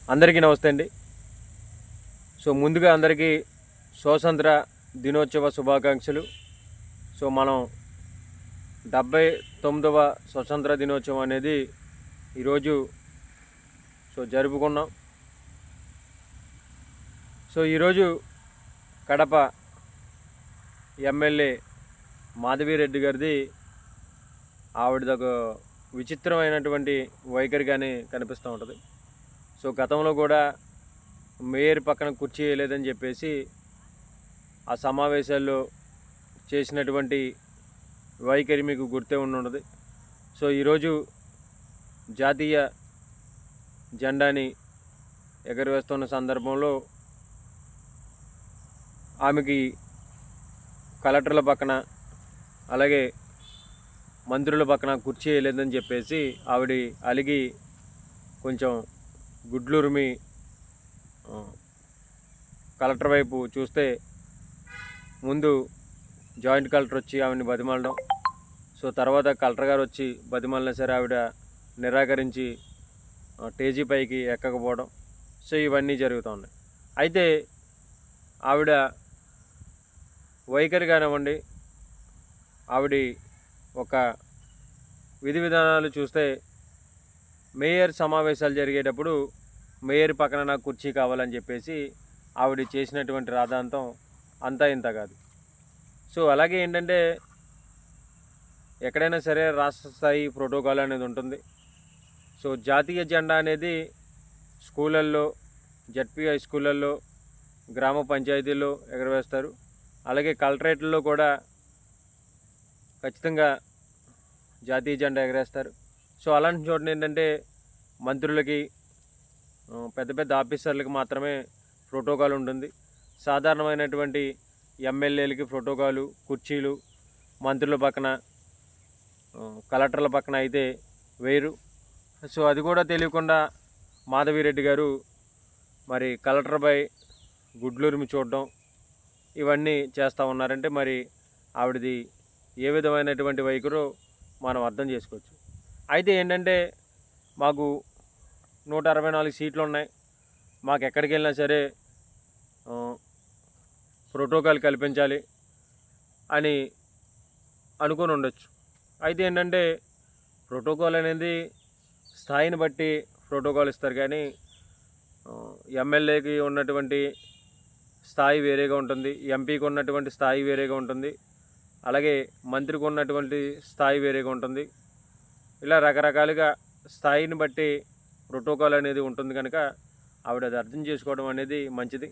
అందరికీ నమస్తే అండి. ముందుగా అందరికీ స్వాతంత్ర దినోత్సవ శుభాకాంక్షలు. మనం 79వ స్వతంత్ర దినోత్సవం అనేది ఈరోజు జరుపుకున్నాం. ఈరోజు కడప ఎమ్మెల్యే మాధవిరెడ్డి గారిది ఆవిడదొక విచిత్రమైనటువంటి వైఖరిగానే కనిపిస్తూ ఉంటుంది. గతంలో కూడా మేయర్ పక్కన కుర్చీ వేయలేదని చెప్పేసి ఆ సమావేశాల్లో చేసినటువంటి వైఖరి మీకు గుర్తే ఉండదు. ఈరోజు జాతీయ జెండాని ఎగరవేస్తున్న సందర్భంలో ఆమెకి కలెక్టర్ల పక్కన అలాగే మంత్రుల పక్కన కుర్చీ వేయలేదని చెప్పేసి ఆవిడ అలిగి కొంచెం గుడ్లూరుమి కలెక్టర్ వైపు చూస్తే ముందు జాయింట్ కలెక్టర్ వచ్చి ఆవిడని బతిమాలడం, తర్వాత కలెక్టర్ గారు వచ్చి బతిమాలినా సరే ఆవిడ నిరాకరించి స్టేజీ పైకి ఎక్కకపోవడం, ఇవన్నీ జరుగుతూ ఉన్నాయి. అయితే ఆవిడ వైఖరి కానివ్వండి, ఆవిడ ఒక విధి విధానాలు చూస్తే మేయర్ సమావేశాలు జరిగేటప్పుడు మేయర్ పక్కన నాకు కుర్చీ కావాలని చెప్పేసి ఆవిడ చేసినటువంటి రాద్ధాంతం అంతా ఇంత కాదు. అలాగే ఏంటంటే ఎక్కడైనా సరే రాష్ట్ర స్థాయి ప్రోటోకాల్ అనేది ఉంటుంది. జాతీయ జెండా అనేది స్కూళ్ళల్లో, జడ్పీ హై స్కూళ్ళల్లో, గ్రామ పంచాయతీల్లో ఎగరవేస్తారు. అలాగే కలెక్టరేట్లలో కూడా ఖచ్చితంగా జాతీయ జెండా ఎగరేస్తారు. అలాంటి చోట ఏంటంటే మంత్రులకి, పెద్ద పెద్ద ఆఫీసర్లకి మాత్రమే ప్రోటోకాల్ ఉంటుంది. సాధారణమైనటువంటి ఎమ్మెల్యేలకి ప్రోటోకాలు, కుర్చీలు మంత్రుల పక్కన, కలెక్టర్ల పక్కన అయితే వేరు. అది కూడా తెలియకుండా మాధవిరెడ్డి గారు మరి కలెక్టర్పై గుడ్లూరిమి చూడడం ఇవన్నీ చేస్తూ ఉన్నారంటే మరి ఆవిడది ఏ విధమైనటువంటి వైఖరో మనం అర్థం చేసుకోవచ్చు. అయితే ఏంటంటే మాకు 164 సీట్లు ఉన్నాయి, మాకు ఎక్కడికి వెళ్ళినా సరే ప్రోటోకాల్ కల్పించాలి అని అనుకొని ఉండొచ్చు. అయితే ఏంటంటే ప్రోటోకాల్ అనేది స్థాయిని బట్టి ప్రోటోకాల్ ఇస్తారు, కానీ ఎమ్మెల్యేకి ఉన్నటువంటి స్థాయి వేరేగా ఉంటుంది, ఎంపీకి ఉన్నటువంటి స్థాయి వేరేగా ఉంటుంది, అలాగే మంత్రికి ఉన్నటువంటి స్థాయి వేరేగా ఉంటుంది. ఇలా రకరకాలుగా స్థాయిని బట్టి ప్రోటోకాల్ అనేది ఉంటుంది కనుక ఆవిడ అది అర్థం చేసుకోవడం అనేది మంచిది.